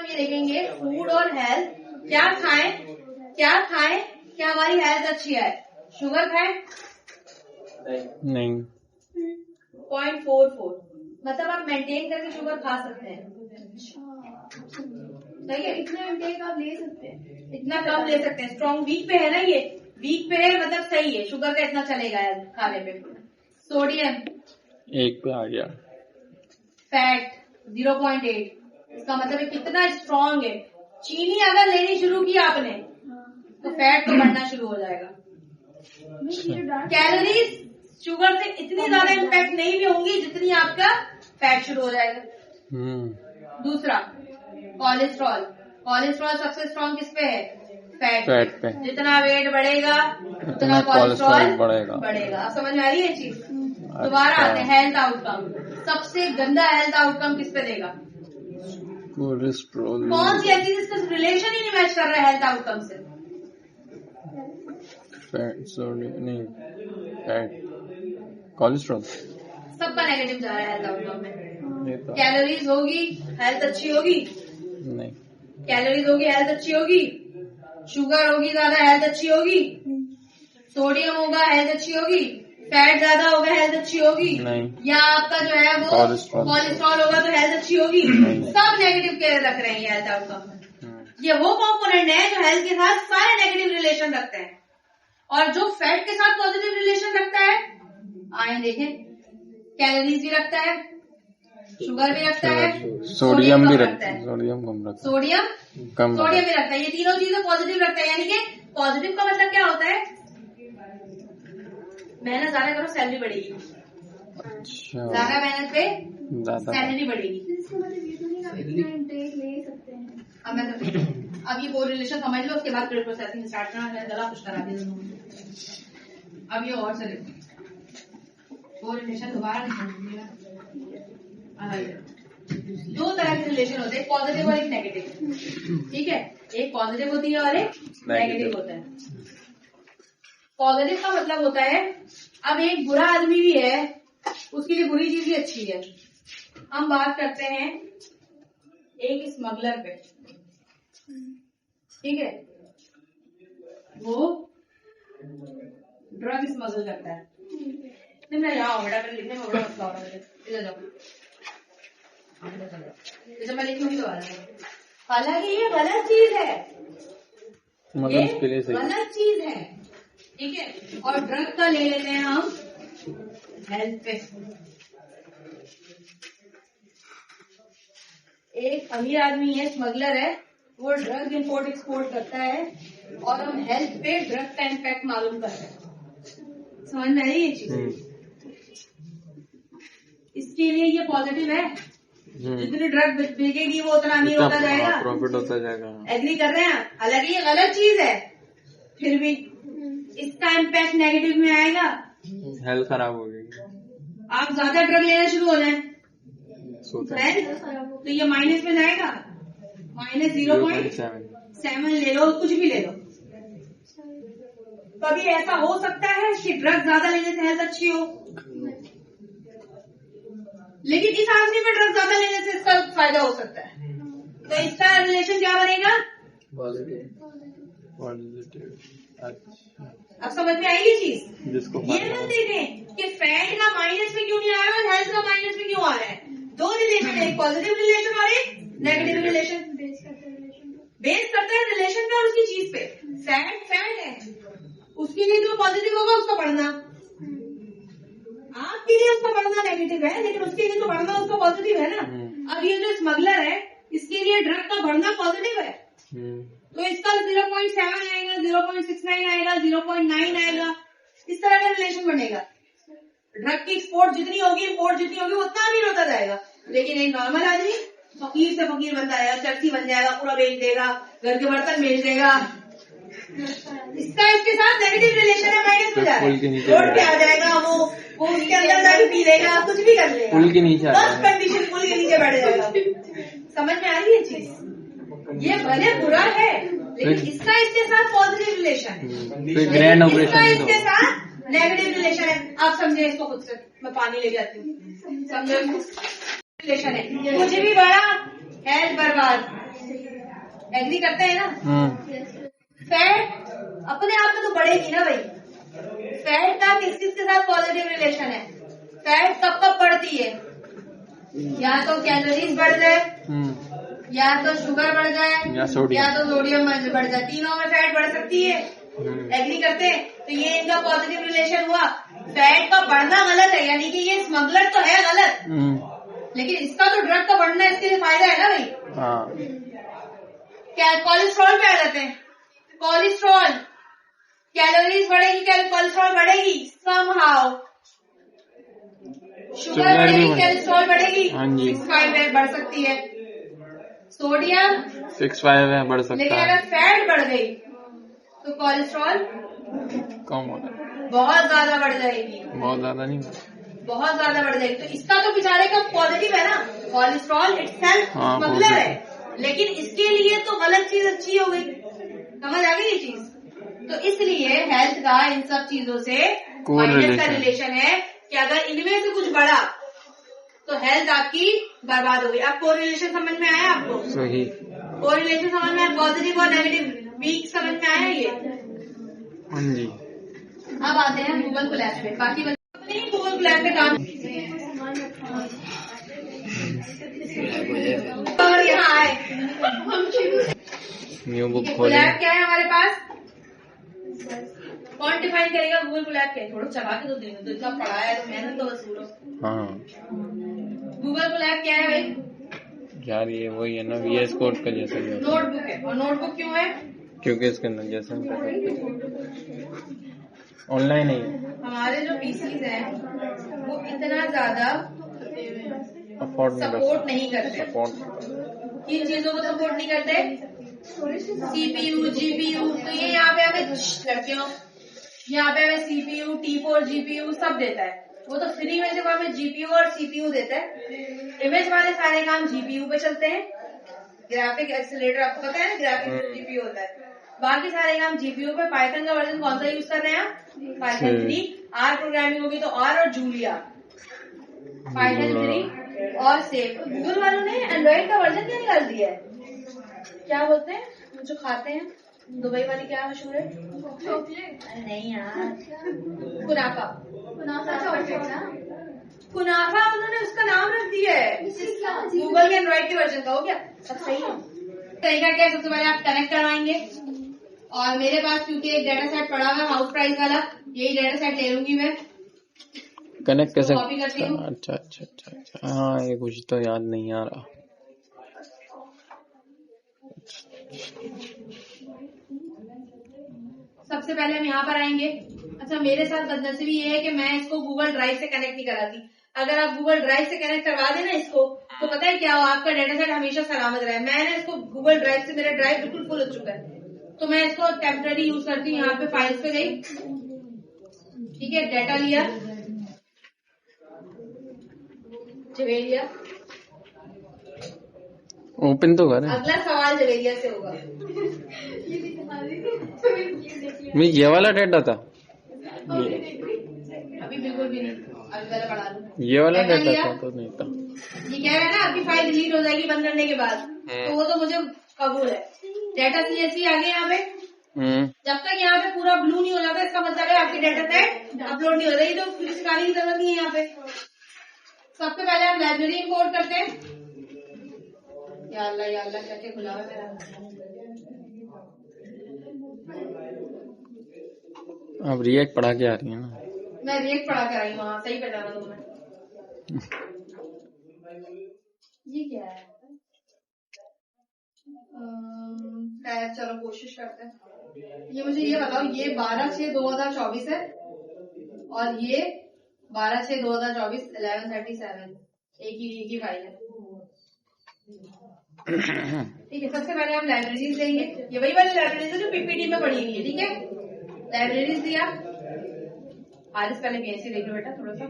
हम ये देखेंगे फूड और हेल्थ, क्या खाएं क्या हमारी हेल्थ अच्छी है। शुगर खाएं? नहीं। 0.44 मतलब आप मेंटेन करके शुगर खा सकते हैं। सही है, इतना इंटेक आप ले सकते हैं, इतना कम ले सकते हैं। स्ट्रॉन्ग वीक पे है ना, ये वीक पे है मतलब सही है, शुगर का इतना चलेगा खाने पे। सोडियम 1 पे आ गया। फैट 0.8, इसका मतलब है कितना स्ट्रॉन्ग है। चीनी अगर लेनी शुरू की आपने तो फैट तो बढ़ना शुरू हो जाएगा। कैलोरीज शुगर से इतनी ज्यादा इम्पैक्ट नहीं भी होंगी जितनी आपका फैट शुरू हो जाएगा। दूसरा कोलेस्ट्रॉल सबसे स्ट्रॉन्ग किस पे है? फैट पे। जितना वेट बढ़ेगा उतना कोलेस्ट्रॉल बढ़ेगा। आप समझ में आ रही है चीज? दोबारा आते हैं हेल्थ आउटकम। सबसे गंदा हेल्थ आउटकम किस पे देगा? कोलेस्ट्रॉल। कौन सी ऐसी जिसका रिलेशन ही नहीं मैच कर रहा है हेल्थ आउटकम से? फैट, सोडियम नहीं, फैट, कोलेस्ट्रॉल सबका नेगेटिव जा रहा है हेल्थ आउटकम में। कैलोरीज होगी हेल्थ अच्छी होगी? नहीं। कैलोरीज होगी हेल्थ अच्छी होगी? शुगर होगी ज्यादा हेल्थ अच्छी होगी? सोडियम होगा हेल्थ अच्छी होगी? फैट ज्यादा होगा हेल्थ अच्छी होगी? नहीं। या आपका जो है वो कोलेस्ट्रॉल होगा तो हेल्थ अच्छी होगी? सब नेगेटिव के रख रहे हैं ये हेल्थ आउटकम में। ये वो कंपोनेंट है जो हेल्थ के साथ सारे नेगेटिव रिलेशन रखते हैं, और जो फैट के साथ पॉजिटिव रिलेशन रखता है आए देखें, कैलोरीज भी रखता है, शुगर भी रखता है, सोडियम भी रखता है, सोडियम भी रखता है। ये तीनों चीजें पॉजिटिव रखता है। यानी कि पॉजिटिव का मतलब क्या होता है? मेहनत ज्यादा करो सैलरी बढ़ेगी। अच्छा, ज्यादा मेहनत पे सैलरी बढ़ेगी। अब ये वो रिलेशन समझ लो, उसके बाद क्रेडिट प्रोसेसिंग स्टार्ट करना, गला कुछ करा दिया। अब ये और से वो रिलेशन दोबारा नहीं समझिएगा। दो तरह के रिलेशन होते हैं, पॉजिटिव और एक नेगेटिव। ठीक है, एक पॉजिटिव होती है और एक नेगेटिव होता है। पॉजिटिव का मतलब होता है, अब एक बुरा आदमी भी है उसके लिए बुरी चीज भी अच्छी है। हम बात करते हैं एक स्मगलर पे, ठीक है, वो ड्रग स्मगल करता है। मैं यहाँ बेटा मेरे लिखने में बड़ा मसला हो रहा है, इधर जाओ, जैसे मैं लिखूंगी तो हालांकि ये गलत चीज है, ये गलत चीज है, ठीक है। और ड्रग का ले लेते हैं हम हेल्थ पे। एक अमीर आदमी है, स्मगलर है, वो ड्रग इंपोर्ट एक्सपोर्ट करता है, और हम हेल्थ पे ड्रग का इम्पैक्ट मालूम करते हैं। समझ में आई ये चीज? इसके लिए ये पॉजिटिव है, जितनी ड्रग बिकेगी वो उतना अमीर होता जाएगा, प्रॉफिट होता जाएगा। एग्री कर रहे हैं? हालांकि ये गलत चीज है, फिर भी इसका इम्पैक्ट नेगेटिव में आएगा, हेल्थ खराब हो गई। आप ज्यादा ड्रग लेना शुरू हो जाए तो ये माइनस में जाएगा, -0.7 ले लो, कुछ भी ले लो। कभी ऐसा हो सकता है कि ड्रग ज्यादा लेने से हेल्थ अच्छी हो, लेकिन इस आदमी में ड्रग ज्यादा लेने से इसका फायदा हो सकता है, तो इसका रिलेशन क्या बनेगा? पॉजिटिव। अब समझ में आई ये चीज? ये मत देखें कि फैट का माइनस में क्यों नहीं आ रहा है और हेल्थ का माइनस में क्यों आ रहा है। दो रिलेशन है, एक पॉजिटिव रिलेशन और एक नेगेटिव रिलेशन। बेस करता है रिलेशन पे और उसकी चीज पे। फैट है, उसके लिए जो पॉजिटिव होगा उसका बढ़ना, आपके लिए उसका बढ़ना नेगेटिव है, लेकिन उसके लिए तो बढ़ना उसका पॉजिटिव है ना। अब ये जो स्मगलर है इसके लिए ड्रग का बढ़ना पॉजिटिव है, तो इसका 0.7 आएगा, 0.69 आएगा, 0.9 आएगा, इस तरह का रिलेशन बनेगा। ड्रग की एक्सपोर्ट जितनी होगी, इम्पोर्ट जितनी होगी, उतना अमीर होता जाएगा। लेकिन एक नॉर्मल आदमी फकीर से फकीर बन जाएगा, चर्ची बन जाएगा, पूरा बेच देगा, घर के बर्तन बेच देगा। इसका इसके साथ नेगेटिव रिलेशन है, माइनस में जा रहा है, रोड पे आ जाएगा, वो उसके अंदर जाके पी लेगा, कुछ भी कर लेगा, पुल के नीचे बस कंडीशन पुल के नीचे बैठ जाएगा। समझ में आ रही है चीज? ये भले बुरा है, लेकिन इसका इसके साथ पॉजिटिव रिलेशन है, इसका इसके साथ नेगेटिव रिलेशन है। आप समझे इसको खुद से, मैं पानी ले जाती हूँ, समझो रिलेशन है। कुछ भी बढ़ा हेल्थ बर्बाद, एग्री करते हैं ना। फैट अपने आप में तो बढ़ेगी ना भाई। फैट का किस किस के साथ पॉजिटिव रिलेशन है? फैट कब कब बढ़ती है? या तो कैलोरीज बढ़ जाए, या तो शुगर बढ़ जाए, या तो सोडियम बढ़ जाए। तीनों में फैट बढ़ सकती है, एग्री करते हैं। तो ये इनका पॉजिटिव रिलेशन हुआ। फैट का बढ़ना गलत है, यानी कि ये स्मगलर तो है गलत, लेकिन इसका तो ड्रग का बढ़ना इसके लिए फायदा है ना भाई। क्या कोलेस्ट्रॉल पे आ जाते हैं। कोलेस्ट्रॉल, कैलोरीज बढ़ेगी, कोलेस्ट्रॉल बढ़ेगी समहाउ। शुगर बढ़ेगी, कोलेस्ट्रॉल बढ़ेगी, 6-5 बढ़ सकती है। सोडियम 6-5 है, बढ़ सकता है। लेकिन अगर फैट बढ़ गई तो कोलेस्ट्रॉल कम हो जाए, बहुत ज्यादा बढ़ जाएगी। बहुत ज्यादा नहीं, बहुत ज्यादा बढ़ जाएगी। तो इसका तो बेचारे का पॉजिटिव है ना, कोलेस्ट्रॉल इटसेल्फ स्मगलर है, लेकिन इसके लिए तो गलत चीज अच्छी हो गई। समझ आ गई ये चीज? तो इसलिए हेल्थ का इन सब चीजों से माइनस का रिलेशन है कि अगर इनमें से कुछ बढ़ा तो हेल्थ आपकी बर्बाद हो गई। अब कोरिलेशन समझ में आया आपको? सही। कोरिलेशन समझ में आया, पॉजिटिव और नेगेटिव वीक समझ में आया ये? हाँ जी। अब आते हैं गूगल कोलैब पे। बाकी नहीं गूगल कोलैब पे काम और यहाँ आए। न्यू बुक खोले। कोलैब क्या है हमारे पास? कौन डिफाइन करेगा गूगल कोलैब क्या है? थोड़ा चला के तो देना, तो इतना पढ़ा है तो मेहनत तो वसूलो। हाँ, गूगल कोलैब क्या है भाई? यार ये वही है ना, VS कोड का जैसा ही होता है। नोटबुक है। और नोटबुक क्यों है? क्योंकि इसके अंदर जैसे ऑनलाइन ही हमारे जो पीसीज हैं वो इतना ज्यादा सपोर्ट नहीं करते। किन चीजों को सपोर्ट नहीं करते? CPU, GPU। तो ये यहाँ पे हमें लड़कियों, यहाँ पे हमें CPU, T4, GPU सब देता है। वो तो फ्री में जब हमें GPU और CPU देता है। इमेज वाले सारे काम GPU पे चलते हैं। ग्राफिक एक्सीलरेटर आपको पता है ना, ग्राफिक GPU होता है। बाकी सारे काम GPU पे। पाइथन का वर्जन कौन सा यूज कर रहे हैं आप? पाइथन 3। R प्रोग्रामिंग होगी तो R और जूलिया। पाइथन 3 और सेव। गूगल वालों ने एंड्रॉइड का वर्जन क्या निकाल दिया है? क्या बोलते हैं जो खाते हैं दुबई वाली, क्या मशहूर है? नहीं यार, कुनाफा। कुनाफा उन्होंने उसका नाम रख दिया है गूगल के एंड्रॉइड के वर्जन का। हो गया सब सही है। तरीका क्या है? सबसे पहले आप कनेक्ट करवाएंगे, और मेरे पास क्योंकि एक डाटा सेट पड़ा हुआ हाउस प्राइस वाला, यही डाटा सेट ले लूंगी मैं। कनेक्ट कैसे? कॉपी करती हूँ। अच्छा। हाँ, ये कुछ तो याद नहीं आ रहा। सबसे पहले हम यहाँ पर आएंगे। अच्छा, मेरे साथ बदनसीबी ये है कि मैं इसको गूगल ड्राइव से कनेक्ट नहीं कराती। अगर आप गूगल ड्राइव से कनेक्ट करवा देना इसको, तो पता है क्या हो, आपका डाटा सेट हमेशा सलामत रहे। मैंने इसको गूगल ड्राइव से, मेरा ड्राइव बिल्कुल फुल हो चुका है, तो मैं इसको टेम्पररी यूज करती हूँ। यहाँ पे फाइल्स पे गई, ठीक है, डाटा लिया, जवेलिया ओपन तो कर। अगला सवाल जवेलिया से होगा। मैं ये वाला डाटा था, अभी बिल्कुल भी नहीं, अभी पहले पढ़ा लूं। ये वाला डाटा था तो नहीं था। ये कह रहा है ना आपकी फाइल डिलीट हो जाएगी बंद करने के बाद, तो वो तो मुझे कबूल है। डाटा CSV आ गया यहाँ पे। जब तक यहाँ पे पूरा ब्लू नहीं हो जाता, इसका मतलब है आपकी डाटा सेट अपलोड नहीं हो रही, तो फिर सिखाने की जरूरत नहीं है यहाँ पे। सबसे पहले हम लाइब्रेरी इंपोर्ट करते हैं। या अल्लाह क्या क्या खुला है मेरा। अब रिएक्ट पढ़ा के आ रही है ना? मैं रिएक्ट पढ़ा कर आई हूँ, वहाँ सही पहचाना तुमने। ये क्या है? चलो कोशिश करते हैं। ये मुझे ये बताओ, ये 12/6/2024 है, और ये 12/6/2024 11:37 एक ही फाइल है। ठीक है, सबसे पहले हम लाइब्रेरीज लेंगे। ये वही वाली लाइब्रेरीज है जो PPT में पढ़ी हुई है, ठीक है। लाइब्रेरीज दिया, आरिस पहले कैसे देख लो बेटा थोड़ा सा।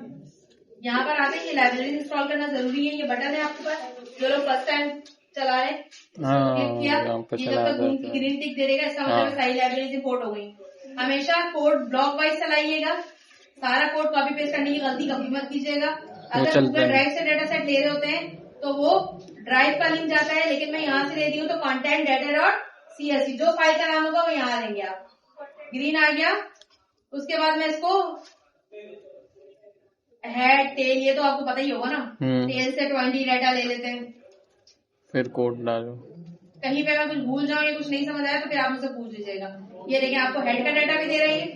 यहाँ पर आते हैं, ये लाइब्रेरीज इंस्टॉल करना जरूरी है। ये बटन है आपके पास, जो लोग फर्स्ट टाइम चला रहे, क्लिक किया, ये जब तक ग्रीन टिक दे देगा, इसका मतलब सारी लाइब्रेरीज इंपोर्ट हो गई। हमेशा कोड ब्लॉक वाइज चलाइएगा, सारा कोड कॉपी पेस्ट करने की गलती कभी मत कीजिएगा। अगर गूगल ड्राइव से डाटा सेट ले रहे होते हैं तो वो ड्राइव का लिंक जाता है, लेकिन मैं यहाँ से दे दी हूँ तो कंटेंट डाटा डॉट CSV जो फाइल का नाम होगा वो यहाँ देंगे आप। ग्रीन आ गया। उसके बाद मैं इसको हेड टेल, ये तो आपको पता ही होगा ना, टेल से 20 डाटा ले लेते हैं। फिर कोड डालो। कहीं पे मैं कुछ भूल जाऊं या कुछ नहीं समझ आया तो फिर आप मुझसे पूछ लीजिएगा। ये देखिए आपको हेड का डाटा भी दे रही है,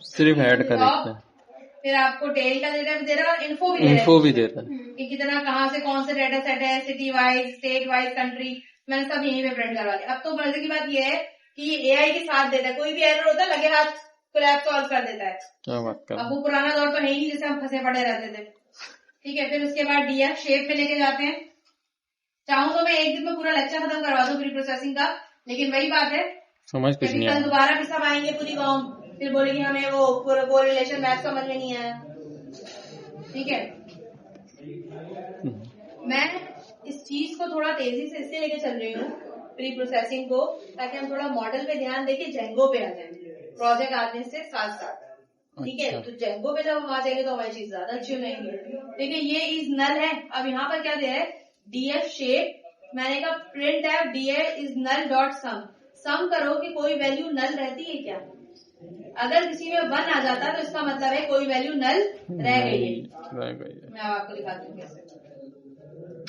सिर्फ हेड का देखते हैं। फिर आपको टेल का डाटा भी दे रहा है और इन्फो भी दे रहा है कि कितना कहाँ से कौन से डाटा सेट है, city wise, state wise, country, मैंने सब यहीं पे प्रिंट करवा दिया। अब तो मजे की बात ये है कि ये AI के साथ देता है, कोई भी एरर होता है लगे हाथ कोलैप्स सॉल्व कर देता है। क्या बात कर। अब वो पुराना दौर तो है ही जिससे हम फंसे पड़े रहते थे। ठीक है, फिर उसके बाद DF शेप में लेके जाते हैं। चाहूँ तो मैं एक दिन में पूरा लेक्चर खत्म करवा दूं प्री प्रोसेसिंग का, लेकिन वही बात है समझ कुछ नहीं कल दोबारा भी सब आएंगे पूरी कॉम, फिर बोलेगी हमें वो कोरिलेशन मैथ समझ में नहीं आया। ठीक है, मैं इस चीज को थोड़ा तेजी से इसलिए लेके चल रही हूँ प्री प्रोसेसिंग को, ताकि हम थोड़ा मॉडल पे ध्यान देके जेंगो पे आ जाए प्रोजेक्ट आने से साथ साथ। ठीक है, तो जेंगो पे जब हम आ जाएंगे तो हमारी चीज ज्यादा अच्छी हो जाएंगी। देखिए ये इज नल है। अब यहाँ पर क्या दे रहा है, DF शेप, मैंने कहा प्रिंट है DF इज नल डॉट सम। सम करो कि कोई वैल्यू नल रहती है क्या। अगर किसी में 1 आ जाता तो इसका मतलब है कोई वैल्यू नल रह गई है। मैं आपको दिखाती हूँ कैसे।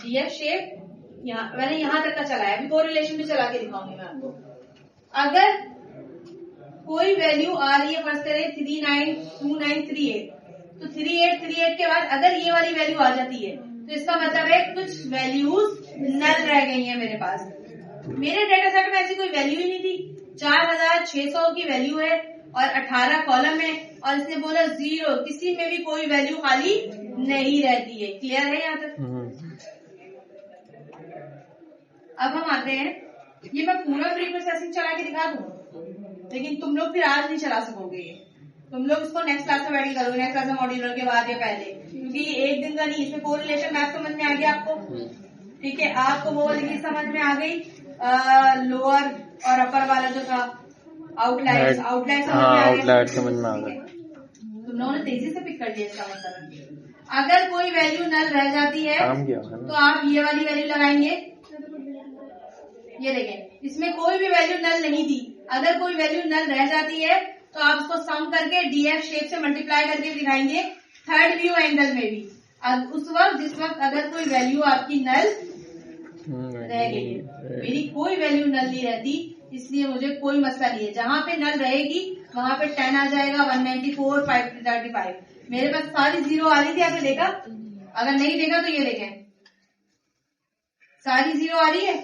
DF शेप मैंने यहाँ तक का चलाया, अभी कोरिलेशन भी चला के दिखाऊंगी मैं आपको। अगर कोई वैल्यू आ रही है, फर्स्ट करें 392938, तो 3838 के बाद अगर ये वाली वैल्यू आ जाती है तो इसका मतलब है कुछ वैल्यूज नल रह गई हैं मेरे पास। मेरे डेटा सेट में ऐसी कोई वैल्यू ही नहीं थी। 4600 की वैल्यू है और 18 कॉलम है और इसने बोला 0, किसी में भी कोई वैल्यू खाली नहीं रहती है। क्लियर है यहाँ तक? अब हम आते हैं, ये मैं पूरा प्री प्रोसेसिंग चला के दिखा दूं, लेकिन तुम लोग फिर आज नहीं चला सकोगे ये। तुम लोग इसको नेक्स्ट क्लास में बैठी करोगे, नेक्स्ट क्लास में मॉड्यूलर के बाद या पहले, क्योंकि एक दिन का नहीं। इसमें कोरिलेशन मैथ समझ में आ गया आपको। ठीक है, आपको वो वाली चीज समझ में आ गई, लोअर और अपर वाला जो था आउटलायर समझ में आ गया। तुम लोगों ने तेजी से पिक कर लिया इसका मतलब। अगर कोई वैल्यू नल रह जाती है तो आप ये वाली वैल्यू लगाएंगे। ये देखें, इसमें कोई भी वैल्यू नल नहीं थी। अगर कोई वैल्यू नल रह जाती है तो आप उसको सम करके DF शेप से मल्टीप्लाई करके दिखाएंगे थर्ड व्यू एंगल में भी। अब उस वक्त जिस वक्त अगर कोई वैल्यू आपकी नल रह गई है, मेरी कोई वैल्यू नल नहीं रहती, इसलिए मुझे कोई मसला नहीं है। जहां पे नल रहेगी वहां पे 10 आ जाएगा, 194, 535। मेरे पास सारी 0 आ रही थी, आपने देखा? अगर नहीं देखा तो ये देखें, सारी 0 आ रही है।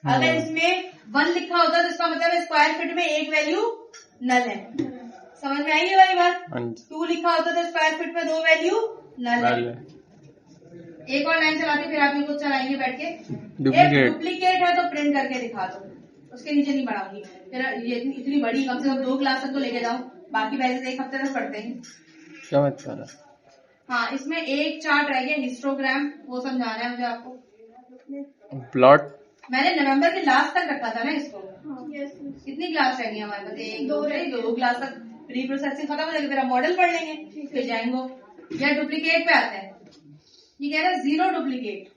अगर इसमें 1 लिखा होता तो इसका मतलब स्क्वायर फीट में एक वैल्यू नल है। समझ में आई ये वाली बात? 2 लिखा होता तो स्क्वायर फीट में 2 वैल्यू नल है। एक और लाइन चलाते फिर आप ये कुछ चलाएंगे बैठ के। डुप्लीकेट है तो प्रिंट करके दिखा दो, उसके नीचे नहीं बढ़ाऊंगी। फिर ये इतनी बड़ी, कम से कम 2 क्लास तक तो लेके जाऊं, बाकी वैसे तो 1 हफ्ते तक पढ़ते हैं। क्या बात कर रहा? हाँ, इसमें एक चार्ट रह गया हिस्टोग्राम, वो समझाना है मुझे आपको। प्लॉट मैंने नवंबर के लास्ट तक रखा था ना इसको। कितनी क्लास रह गई हमारे पास? 1 2 क्लास तक प्री प्रोसेसिंग खत्म हो जाएगी, फिर हम मॉडल पढ़ लेंगे, फिर जाएंगे। या डुप्लीकेट पे आते हैं। ये कह रहा है 0 डुप्लीकेट।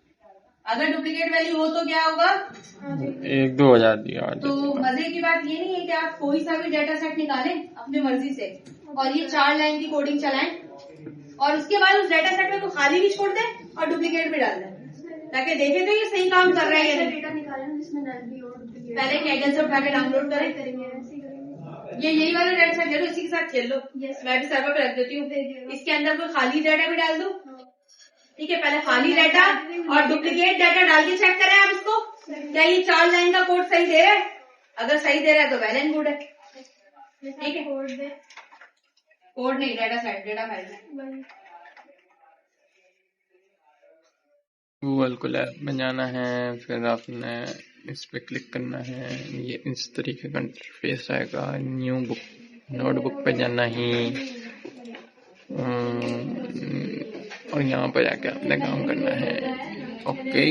अगर डुप्लीकेट वैल्यू हो तो क्या होगा? 1-2 हजार दिया। तो मजे की बात ये नहीं है कि आप कोई सा भी डेटा सेट निकालें अपनी मर्जी से और ये 4 लाइन की कोडिंग चलाएं और उसके बाद उस डेटा सेट में तो खाली भी छोड़ दें और डुप्लीकेट भी डाल दें, ताकि देखें तो ये सही काम कर रहा है या डेटा निकालें जिसमें नल भी हो। पहले कैगल से उठा के डाउनलोड करें। ये यही वाला डेटा सेट ले लो, इसी के साथ खेल लो। मैं भी सर्वर पे रख देती हूँ। इसके अंदर कोई खाली डाटा भी डाल दो। ठीक है, पहले खाली डाटा और डुप्लीकेट डाटा डाल के चेक करें आप इसको, क्या ये 4 लाइन का कोड सही दे रहा है। अगर सही दे रहा है तो वेल एंड गुड है। ठीक है, कोड नहीं, data set, data file. Google Colab में जाना है, फिर आपने इस पे क्लिक करना है। ये इस तरीके का इंटरफेस आएगा। न्यू बुक, नोटबुक पे जाना ही और यहाँ पर जाके अपने काम करना है। ओके।